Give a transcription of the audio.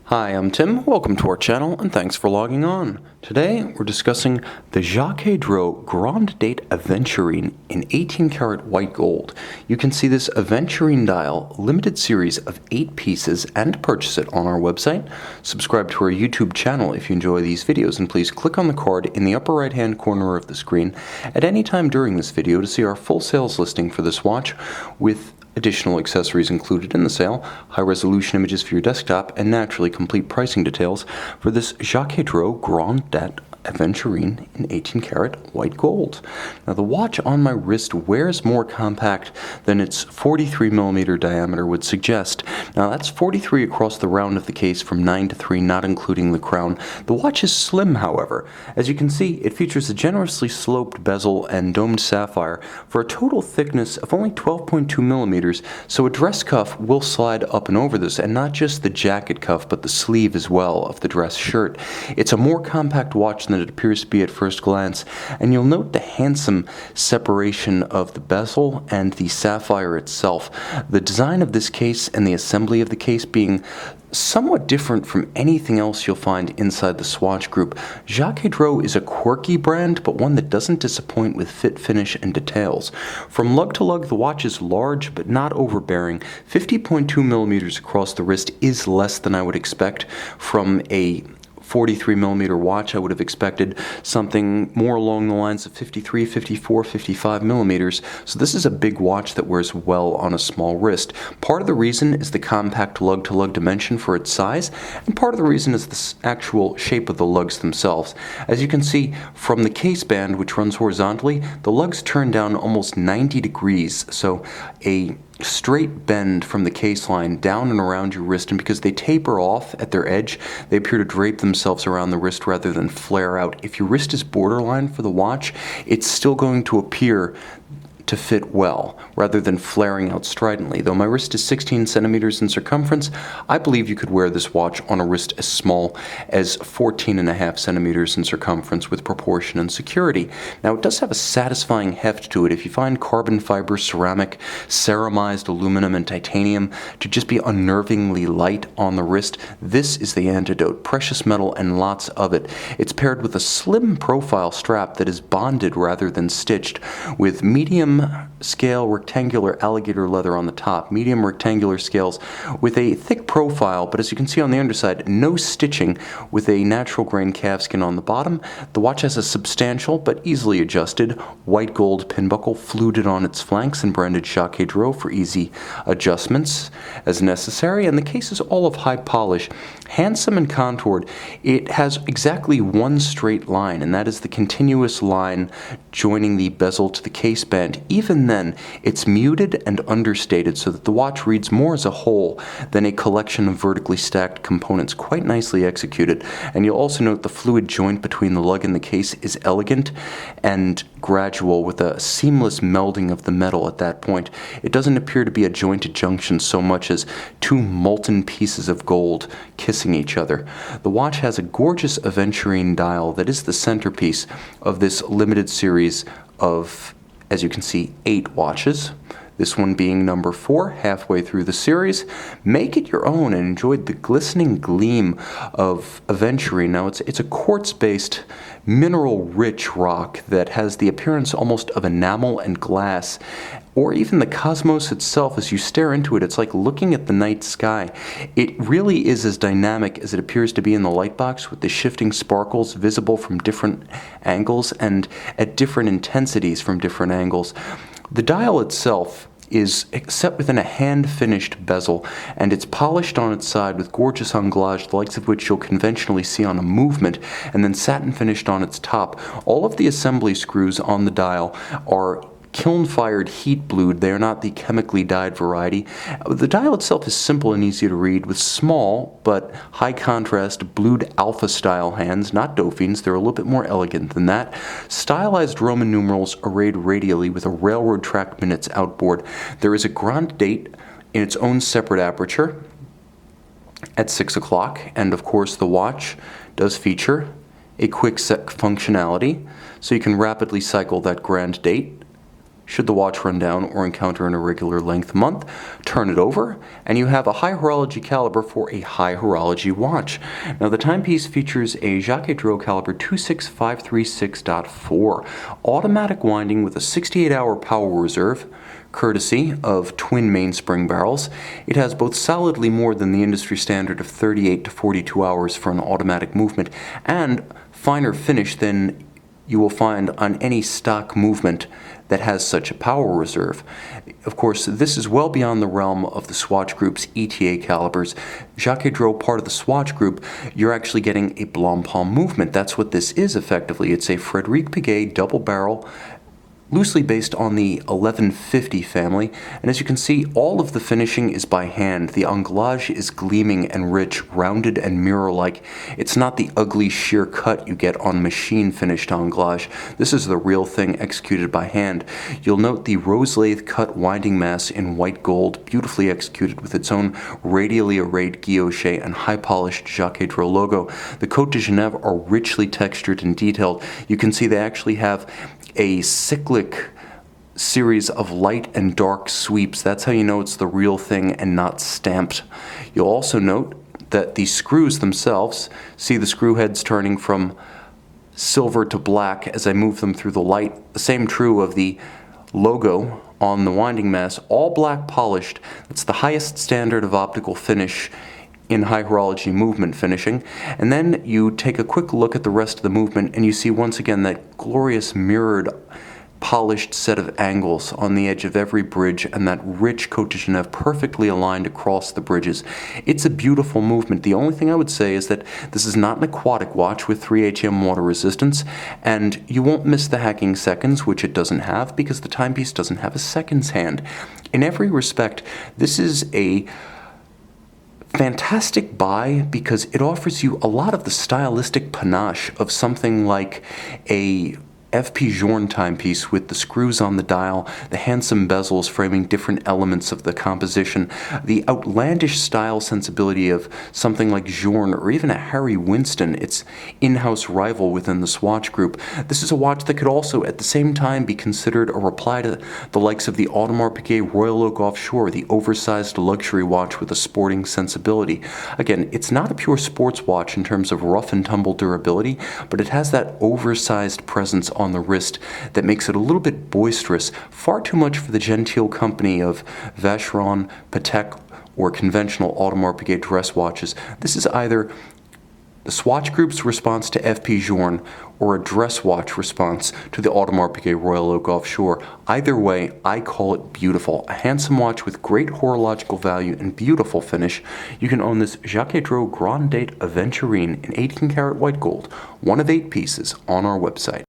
Hi, I'm Tim. Welcome to our channel, and thanks for logging on. Today, we're discussing the Jaquet Droz Grande Aventurine in 18 karat white gold. You can see this Aventurine dial limited series of 8 pieces and purchase it on our website. Subscribe to our YouTube channel if you enjoy these videos, and please click on the card in the upper right hand corner of the screen at any time during this video to see our full sales listing for this watch with additional accessories included in the sale, high-resolution images for your desktop, and naturally complete pricing details for this Jaquet Droz Grande Aventurine in 18 karat white gold. Now the watch on my wrist wears more compact than its 43mm diameter would suggest. Now that's 43 across the round of the case from 9 to 3, not including the crown. The watch is slim, however. As you can see, it features a generously sloped bezel and domed sapphire for a total thickness of only 12.2 millimeters, so a dress cuff will slide up and over this, and not just the jacket cuff, but the sleeve as well of the dress shirt. It's a more compact watch than it appears to be at first glance, and you'll note the handsome separation of the bezel and the sapphire itself. The design of this case and the assembly of the case being somewhat different from anything else you'll find inside the Swatch Group. Jaquet Droz is a quirky brand, but one that doesn't disappoint with fit, finish, and details. From lug to lug, the watch is large but not overbearing. 50.2 millimeters across the wrist is less than I would expect from a 43mm watch. I would have expected something more along the lines of 53, 54, 55 millimeters. So this is a big watch that wears well on a small wrist. Part of the reason is the compact lug-to-lug dimension for its size, and part of the reason is the actual shape of the lugs themselves. As you can see from the case band, which runs horizontally, the lugs turn down almost 90 degrees, so a straight bend from the case line down and around your wrist, and because they taper off at their edge, they appear to drape themselves around the wrist rather than flare out. If your wrist is borderline for the watch, it's still going to appear to fit well, rather than flaring out stridently. Though my wrist is 16 centimeters in circumference, I believe you could wear this watch on a wrist as small as 14.5 centimeters in circumference with proportion and security. Now it does have a satisfying heft to it. If you find carbon fiber, ceramic, ceramized aluminum, and titanium to just be unnervingly light on the wrist, this is the antidote. Precious metal and lots of it. It's paired with a slim profile strap that is bonded rather than stitched, with medium scale rectangular alligator leather on the top, medium rectangular scales with a thick profile, but as you can see on the underside, no stitching, with a natural grain calfskin on the bottom. The watch has a substantial but easily adjusted white gold pin buckle fluted on its flanks and branded Jaquet Droz for easy adjustments as necessary, and the case is all of high polish, handsome and contoured. It has exactly one straight line, and that is the continuous line joining the bezel to the case band. Even then, it's muted and understated so that the watch reads more as a whole than a collection of vertically stacked components, quite nicely executed. And you'll also note the fluid joint between the lug and the case is elegant and gradual, with a seamless melding of the metal at that point. It doesn't appear to be a jointed junction so much as two molten pieces of gold kissing each other. The watch has a gorgeous Aventurine dial that is the centerpiece of this limited series of, as you can see, 8 watches. This one being number 4, halfway through the series. Make it your own and enjoy the glistening gleam of Aventurine. Now it's a quartz-based, mineral-rich rock that has the appearance almost of enamel and glass, or even the cosmos itself. As you stare into it, it's like looking at the night sky. It really is as dynamic as it appears to be in the light box, with the shifting sparkles visible from different angles and at different intensities from different angles. The dial itself is set within a hand-finished bezel, and it's polished on its side with gorgeous anglage, the likes of which you'll conventionally see on a movement, and then satin finished on its top. All of the assembly screws on the dial are kiln-fired heat blued. They are not the chemically dyed variety. The dial itself is simple and easy to read, with small but high-contrast blued alpha-style hands, not Dauphines. They're a little bit more elegant than that. Stylized Roman numerals arrayed radially with a railroad track minutes outboard. There is a Grande date in its own separate aperture at 6 o'clock, and of course the watch does feature a quick set functionality, so you can rapidly cycle that Grande date Should the watch run down or encounter an irregular length month, turn it over, and you have a high horology caliber for a high horology watch. Now, the timepiece features a Jaquet Droz caliber 26536.4, automatic winding with a 68-hour power reserve, courtesy of twin mainspring barrels. It has both solidly more than the industry standard of 38 to 42 hours for an automatic movement, and finer finish than you will find on any stock movement that has such a power reserve. Of course, this is well beyond the realm of the Swatch Group's ETA calibers. Jaquet Droz, part of the Swatch Group, you're actually getting a Blancpain movement. That's what this is effectively. It's a Frederic Piguet double barrel, loosely based on the 1150 family, and as you can see, all of the finishing is by hand. The anglage is gleaming and rich, rounded and mirror-like. It's not the ugly sheer cut you get on machine-finished anglage. This is the real thing executed by hand. You'll note the rose lathe cut winding mass in white gold, beautifully executed with its own radially arrayed guilloche and high-polished Jaquet Droz logo. The Côte de Genève are richly textured and detailed. You can see they actually have a cyclic series of light and dark sweeps. That's how you know it's the real thing and not stamped. You'll also note that the screws themselves, see the screw heads turning from silver to black as I move them through the light. The same true of the logo on the winding mass, all black polished. That's the highest standard of optical finish in high horology movement finishing. And then you take a quick look at the rest of the movement and you see once again that glorious mirrored polished set of angles on the edge of every bridge and that rich Côte de Genève perfectly aligned across the bridges. It's a beautiful movement. The only thing I would say is that this is not an aquatic watch with 3 ATM water resistance, and you won't miss the hacking seconds, which it doesn't have because the timepiece doesn't have a seconds hand. In every respect, this is a fantastic buy because it offers you a lot of the stylistic panache of something like a FP Journe timepiece with the screws on the dial, the handsome bezels framing different elements of the composition, the outlandish style sensibility of something like Journe or even a Harry Winston, its in-house rival within the Swatch Group. This is a watch that could also at the same time be considered a reply to the likes of the Audemars Piguet Royal Oak Offshore, the oversized luxury watch with a sporting sensibility. Again, it's not a pure sports watch in terms of rough and tumble durability, but it has that oversized presence on the wrist that makes it a little bit boisterous, far too much for the genteel company of Vacheron, Patek, or conventional Audemars Piguet dress watches. This is either the Swatch Group's response to FP Journe or a dress watch response to the Audemars Piguet Royal Oak Offshore. Either way, I call it beautiful. A handsome watch with great horological value and beautiful finish. You can own this Jaquet Droz Grande Aventurine in 18 karat white gold, one of 8 pieces, on our website.